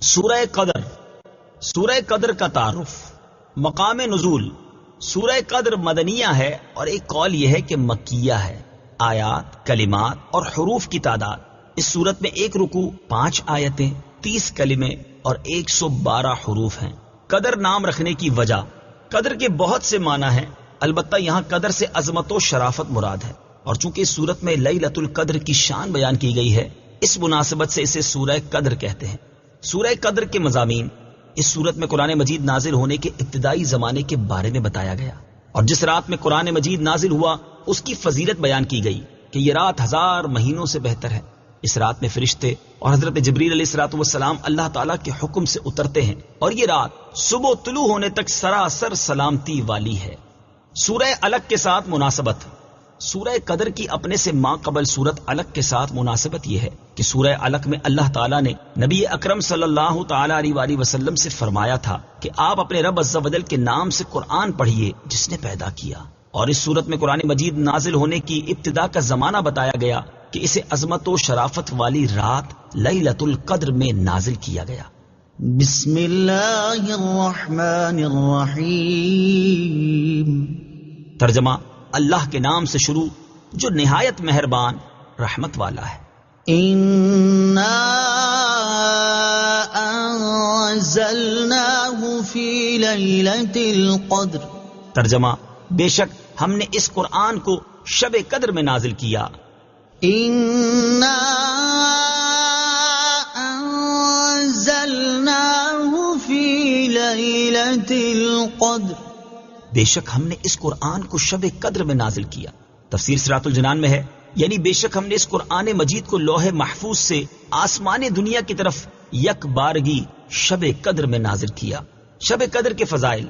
سورہ قدر، سورہ قدر کا تعارف، مقام نزول۔ سورہ قدر مدنیہ ہے اور ایک قول یہ ہے کہ مکیہ ہے۔ آیات، کلمات اور حروف کی تعداد، اس صورت میں ایک رکوع، 5 آیتیں، 30 کلمے اور 112 حروف ہیں۔ قدر نام رکھنے کی وجہ، قدر کے بہت سے معنی ہیں، البتہ یہاں قدر سے عظمت و شرافت مراد ہے، اور چونکہ اس صورت میں لیلۃ القدر کی شان بیان کی گئی ہے، اس مناسبت سے اسے سورہ قدر کہتے ہیں۔ سورہ قدر کے مضامین، اس صورت میں قرآن مجید نازل ہونے کے ابتدائی زمانے کے بارے میں بتایا گیا، اور جس رات میں قرآن مجید نازل ہوا اس کی فضیلت بیان کی گئی کہ یہ رات 1000 مہینوں سے بہتر ہے۔ اس رات میں فرشتے اور حضرت جبریل علیہ السلام اللہ تعالیٰ کے حکم سے اترتے ہیں، اور یہ رات صبح طلوع ہونے تک سراسر سلامتی والی ہے۔ سورہ علق کے ساتھ مناسبت، سورہ قدر کی اپنے سے ماں قبل سورت علق کے ساتھ مناسبت یہ ہے کہ سورہ علق میں اللہ تعالیٰ نے نبی اکرم صلی اللہ تعالیٰ علیہ وآلہ وسلم سے فرمایا تھا کہ آپ اپنے رب عز و جل کے نام سے قرآن پڑھیے جس نے پیدا کیا، اور اس صورت میں قرآن مجید نازل ہونے کی ابتدا کا زمانہ بتایا گیا کہ اسے عظمت و شرافت والی رات لیلۃ القدر میں نازل کیا گیا۔ بسم اللہ الرحمن الرحیم۔ ترجمہ، اللہ کے نام سے شروع جو نہایت مہربان رحمت والا ہے۔ اِنَّا أَنزَلْنَاهُ فِي لَيْلَةِ الْقَدْرِ۔ ترجمہ، بے شک ہم نے اس قرآن کو شب قدر میں نازل کیا۔ اِنَّا أَنزَلْنَاهُ فِي لَيْلَةِ الْقَدْرِ۔ بے شک ہم نے اس قرآن کو شب قدر میں نازل کیا۔ تفسیر صراط الجنان میں ہے، یعنی بے شک ہم نے اس قرآن مجید کو لوح محفوظ سے آسمان دنیا کی طرف یک بارگی شب قدر میں نازل کیا۔ شب قدر کے فضائل،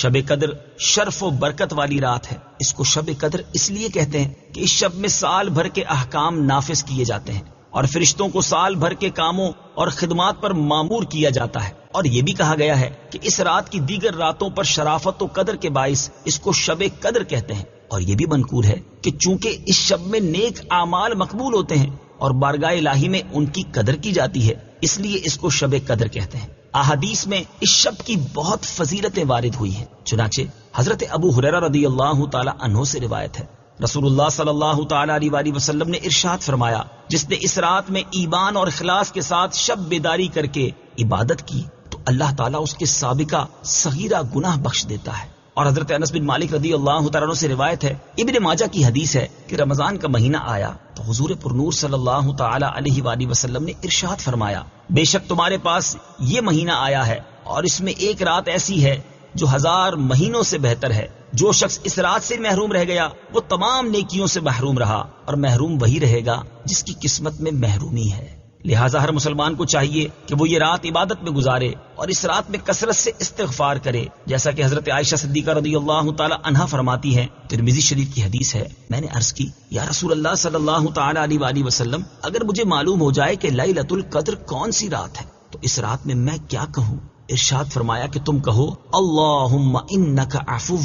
شب قدر شرف و برکت والی رات ہے۔ اس کو شب قدر اس لیے کہتے ہیں کہ اس شب میں سال بھر کے احکام نافذ کیے جاتے ہیں، اور فرشتوں کو سال بھر کے کاموں اور خدمات پر مامور کیا جاتا ہے، اور یہ بھی کہا گیا ہے کہ اس رات کی دیگر راتوں پر شرافت و قدر کے باعث اس کو شب قدر کہتے ہیں، اور یہ بھی منقول ہے کہ چونکہ اس شب میں نیک اعمال مقبول ہوتے ہیں اور بارگاہ الہی میں ان کی قدر کی جاتی ہے، اس لیے اس کو شب قدر کہتے ہیں۔ احادیث میں اس شب کی بہت فضیلتیں وارد ہوئی ہیں، چنانچہ حضرت ابو ہریرہ رضی اللہ تعالی عنہ سے روایت ہے، رسول اللہ صلی اللہ تعالی علیہ وآلہ وسلم نے ارشاد فرمایا، جس نے اس رات میں ایمان اور اخلاص کے ساتھ شب بیداری کر کے عبادت کی تو اللہ تعالیٰ اس کے سابقہ صغیرہ گناہ بخش دیتا ہے۔ اور حضرت انس بن مالک رضی اللہ تعالیٰ عنہ سے روایت ہے، ابن ماجہ کی حدیث ہے کہ رمضان کا مہینہ آیا تو حضور پرنور صلی اللہ تعالی علیہ وآلہ وسلم نے ارشاد فرمایا، بے شک تمہارے پاس یہ مہینہ آیا ہے اور اس میں ایک رات ایسی ہے جو 1000 مہینوں سے بہتر ہے۔ جو شخص اس رات سے محروم رہ گیا وہ تمام نیکیوں سے محروم رہا، اور محروم وہی رہے گا جس کی قسمت میں محرومی ہے۔ لہٰذا ہر مسلمان کو چاہیے کہ وہ یہ رات عبادت میں گزارے اور اس رات میں کثرت سے استغفار کرے، جیسا کہ حضرت عائشہ صدیقہ رضی اللہ تعالی عنہا فرماتی ہیں، ترمذی شریف کی حدیث ہے، میں نے عرض کی، یا رسول اللہ صلی اللہ تعالی علیہ وآلہ وسلم، اگر مجھے معلوم ہو جائے کہ لیلۃ القدر کون سی رات ہے تو اس رات میں میں کیا کہوں؟ ارشاد فرمایا کہ تم کہو، اللہم انک عفو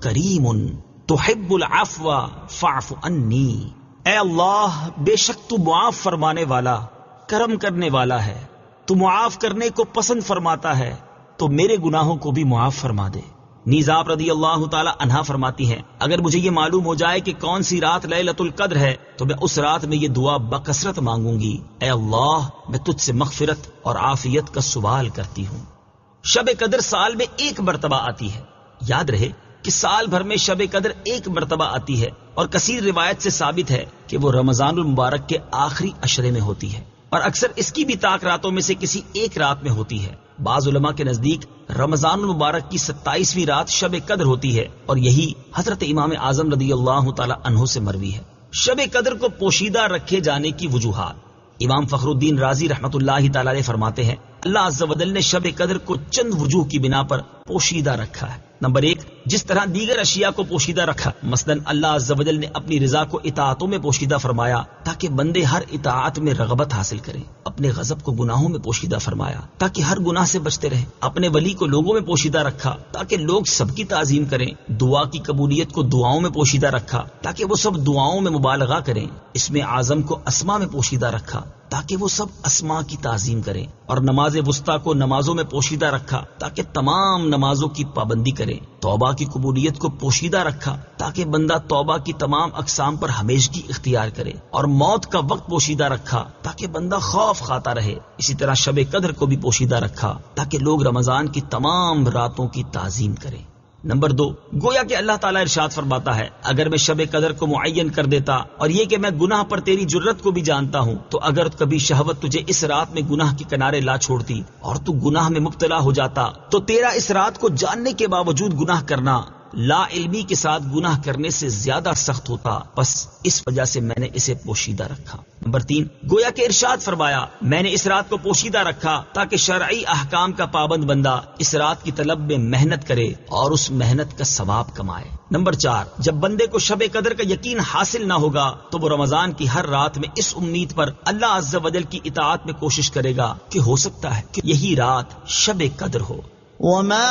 کریم تحب العفو فاعف عنی۔ اے اللہ، بے شک تو معاف فرمانے والا، کرم کرنے والا ہے، تو معاف کرنے کو پسند فرماتا ہے تو میرے گناہوں کو بھی معاف فرما دے۔ نیز آپ رضی اللہ تعالی عنہا فرماتی ہیں، اگر مجھے یہ معلوم ہو جائے کہ کون سی رات لیلۃ القدر ہے تو میں اس رات میں یہ دعا بکثرت مانگوں گی، اے اللہ، میں تجھ سے مغفرت اور عافیت کا سوال کرتی ہوں۔ شب قدر سال میں ایک مرتبہ آتی ہے، یاد رہے کہ سال بھر میں شب قدر ایک مرتبہ آتی ہے، اور کثیر روایت سے ثابت ہے کہ وہ رمضان المبارک کے آخری عشرے میں ہوتی ہے، اور اکثر اس کی بھی طاق راتوں میں سے کسی ایک رات میں ہوتی ہے۔ بعض علماء کے نزدیک رمضان المبارک کی 27ویں رات شب قدر ہوتی ہے، اور یہی حضرت امام اعظم رضی اللہ تعالی عنہ سے مروی ہے۔ شب قدر کو پوشیدہ رکھے جانے کی وجوہات، امام فخر الدین رازی رحمت اللہ تعالی علیہ فرماتے ہیں، اللہ عز و جل نے شب قدر کو چند وجوہ کی بنا پر پوشیدہ رکھا ہے۔ نمبر 1، جس طرح دیگر اشیاء کو پوشیدہ رکھا، مثلا اللہ عز و جل نے اپنی رضا کو اطاعتوں میں پوشیدہ فرمایا تاکہ بندے ہر اطاعت میں رغبت حاصل کریں، اپنے غضب کو گناہوں میں پوشیدہ فرمایا تاکہ ہر گناہ سے بچتے رہیں، اپنے ولی کو لوگوں میں پوشیدہ رکھا تاکہ لوگ سب کی تعظیم کریں، دعا کی قبولیت کو دعاؤں میں پوشیدہ رکھا تاکہ وہ سب دعاؤں میں مبالغہ کریں، اسم اعظم کو اسما میں پوشیدہ رکھا تاکہ وہ سب اسماء کی تعظیم کریں، اور نماز وسطیٰ کو نمازوں میں پوشیدہ رکھا تاکہ تمام نمازوں کی پابندی کریں، توبہ کی قبولیت کو پوشیدہ رکھا تاکہ بندہ توبہ کی تمام اقسام پر ہمیشگی اختیار کرے، اور موت کا وقت پوشیدہ رکھا تاکہ بندہ خوف کھاتا رہے، اسی طرح شب قدر کو بھی پوشیدہ رکھا تاکہ لوگ رمضان کی تمام راتوں کی تعظیم کریں۔ نمبر 2، گویا کہ اللہ تعالیٰ ارشاد فرماتا ہے اگر میں شب قدر کو معین کر دیتا اور یہ کہ میں گناہ پر تیری جرت کو بھی جانتا ہوں، تو اگر کبھی شہوت تجھے اس رات میں گناہ کے کنارے لا چھوڑتی اور تو گناہ میں مبتلا ہو جاتا تو تیرا اس رات کو جاننے کے باوجود گناہ کرنا لا علمی کے ساتھ گناہ کرنے سے زیادہ سخت ہوتا، بس اس وجہ سے میں نے اسے پوشیدہ رکھا۔ نمبر 3، گویا کہ ارشاد فرمایا میں نے اس رات کو پوشیدہ رکھا تاکہ شرعی احکام کا پابند بندہ اس رات کی طلب میں محنت کرے اور اس محنت کا ثواب کمائے۔ نمبر 4، جب بندے کو شب قدر کا یقین حاصل نہ ہوگا تو وہ رمضان کی ہر رات میں اس امید پر اللہ عز و جل کی اطاعت میں کوشش کرے گا کہ ہو سکتا ہے کہ یہی رات شب قدر ہو۔ وما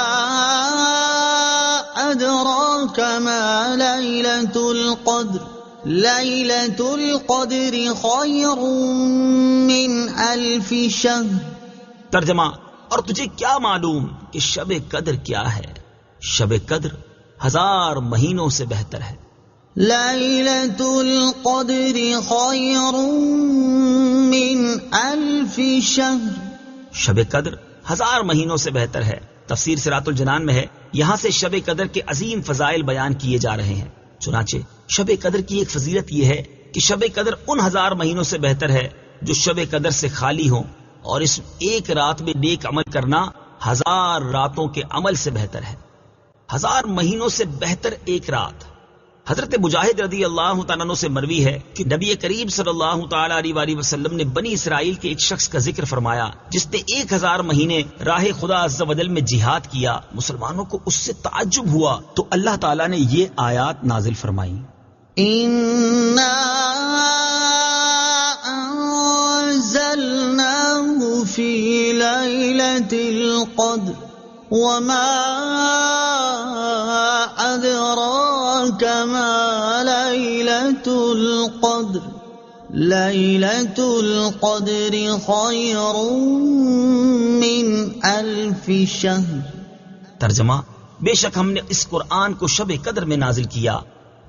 أدراك ما ليلة القدر ليلة القدر خير من 1000 شهر۔ ترجمہ، اور تجھے کیا معلوم کہ شب قدر کیا ہے؟ شب قدر 1000 مہینوں سے بہتر ہے۔ ليلة القدر خير من 1000 شهر۔ شب قدر 1000 مہینوں سے بہتر ہے۔ تفسیر صراط الجنان میں ہے، یہاں سے شب قدر کے عظیم فضائل بیان کیے جا رہے ہیں۔ چنانچہ شب قدر کی ایک فضیلت یہ ہے کہ شب قدر ان 1000 مہینوں سے بہتر ہے جو شب قدر سے خالی ہوں، اور اس ایک رات میں نیک عمل کرنا 1000 راتوں کے عمل سے بہتر ہے۔ 1000 مہینوں سے بہتر ایک رات۔ حضرت مجاہد رضی اللہ تعالیٰ عنہ سے مروی ہے کہ نبی کریم صلی اللہ تعالیٰ علیہ وسلم نے بنی اسرائیل کے ایک شخص کا ذکر فرمایا جس نے 1000 مہینے راہ خدا عز و جل میں جہاد کیا۔ مسلمانوں کو اس سے تعجب ہوا تو اللہ تعالیٰ نے یہ آیات نازل فرمائی، إِنَّا أَنزَلْنَاهُ فِي لَيْلَةِ الْقَدْرِ وَمَا أَدْرَاكَ مَا لَيْلَةُ الْقَدْرِ لَيْلَةُ الْقَدْرِ خَيْرٌ مِّنْ 1000 شَهْرٍ۔ ترجمہ، بے شک ہم نے اس قرآن کو شب قدر میں نازل کیا،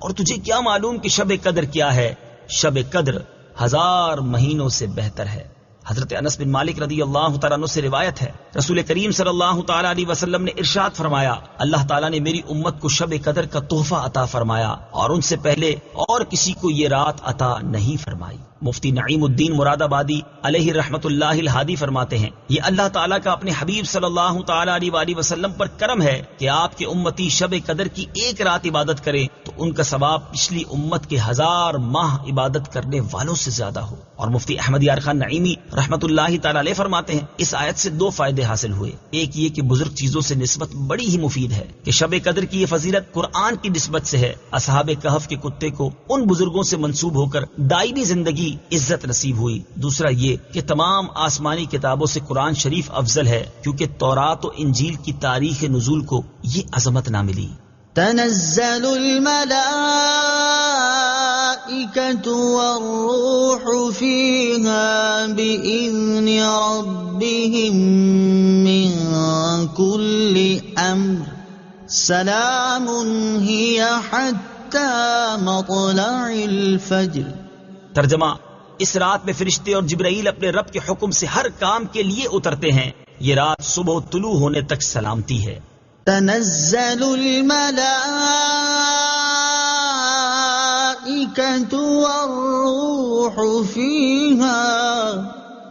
اور تجھے کیا معلوم کہ شب قدر کیا ہے؟ شب قدر 1000 مہینوں سے بہتر ہے۔ حضرت انس بن مالک رضی اللہ تعالیٰ عنہ سے روایت ہے، رسول کریم صلی اللہ تعالیٰ علیہ وسلم نے ارشاد فرمایا اللہ تعالیٰ نے میری امت کو شب قدر کا تحفہ عطا فرمایا، اور ان سے پہلے اور کسی کو یہ رات عطا نہیں فرمائی۔ مفتی نعیم الدین مراد آبادی علیہ رحمت اللہ الہادی فرماتے ہیں یہ اللہ تعالیٰ کا اپنے حبیب صلی اللہ تعالیٰ علیہ وآلہ وسلم پر کرم ہے کہ آپ کے امتی شب قدر کی ایک رات عبادت کریں تو ان کا ثواب پچھلی امت کے 1000 ماہ عبادت کرنے والوں سے زیادہ ہو۔ اور مفتی احمد یار خان نعیمی رحمت اللہ تعالیٰ علیہ فرماتے ہیں اس آیت سے 2 فائدے حاصل ہوئے۔ ایک یہ کہ بزرگ چیزوں سے نسبت بڑی ہی مفید ہے کہ شب قدر کی یہ فضیلت قرآن کی نسبت سے ہے۔ اصحاب کہف کے کتے کو ان بزرگوں سے منسوب ہو کر دائمی زندگی عزت نصیب ہوئی۔ دوسرا یہ کہ تمام آسمانی کتابوں سے قرآن شریف افضل ہے کیونکہ تورات و انجیل کی تاریخ نزول کو یہ عظمت نہ ملی۔ تنزل الملائكة والروح فيها بإذن ربهم من كل أمر سلام هي حتى مطلع الفجر۔ ترجمہ، اس رات میں فرشتے اور جبرائیل اپنے رب کے حکم سے ہر کام کے لیے اترتے ہیں۔ یہ رات صبح طلوع ہونے تک سلامتی ہے۔ تنزل الملائكة والروح فيها،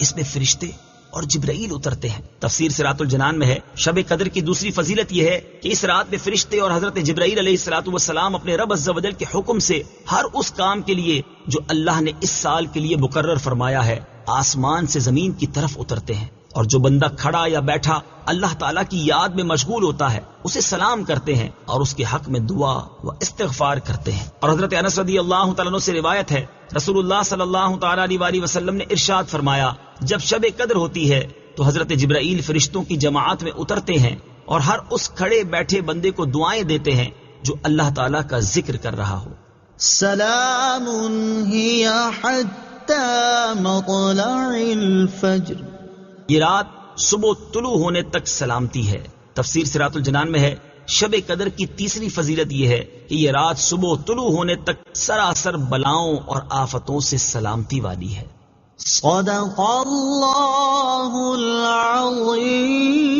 اس میں فرشتے اور جبرائیل اترتے ہیں۔ تفسیر صراط الجنان میں ہے شب قدر کی دوسری فضیلت یہ ہے کہ اس رات میں فرشتے اور حضرت جبرائیل علیہ السلام اپنے رب عز و جل کے حکم سے ہر اس کام کے لیے جو اللہ نے اس سال کے لیے مقرر فرمایا ہے آسمان سے زمین کی طرف اترتے ہیں، اور جو بندہ کھڑا یا بیٹھا اللہ تعالیٰ کی یاد میں مشغول ہوتا ہے اسے سلام کرتے ہیں اور اس کے حق میں دعا و استغفار کرتے ہیں۔ اور حضرت انس رضی اللہ تعالیٰ عنہ سے روایت ہے رسول اللہ صلی اللہ تعالیٰ علیہ وسلم نے ارشاد فرمایا جب شب قدر ہوتی ہے تو حضرت جبرائیل فرشتوں کی جماعت میں اترتے ہیں اور ہر اس کھڑے بیٹھے بندے کو دعائیں دیتے ہیں جو اللہ تعالیٰ کا ذکر کر رہا ہو۔ سلام هي حتى حتى مطلع الفجر. یہ رات صبح طلوع ہونے تک سلامتی ہے. تفسیر صراط الجنان میں ہے شب قدر کی تیسری فضیلت یہ ہے کہ یہ رات صبح طلوع ہونے تک سراسر بلاؤں اور آفتوں سے سلامتی والی ہے. صدق اللہ العظیم.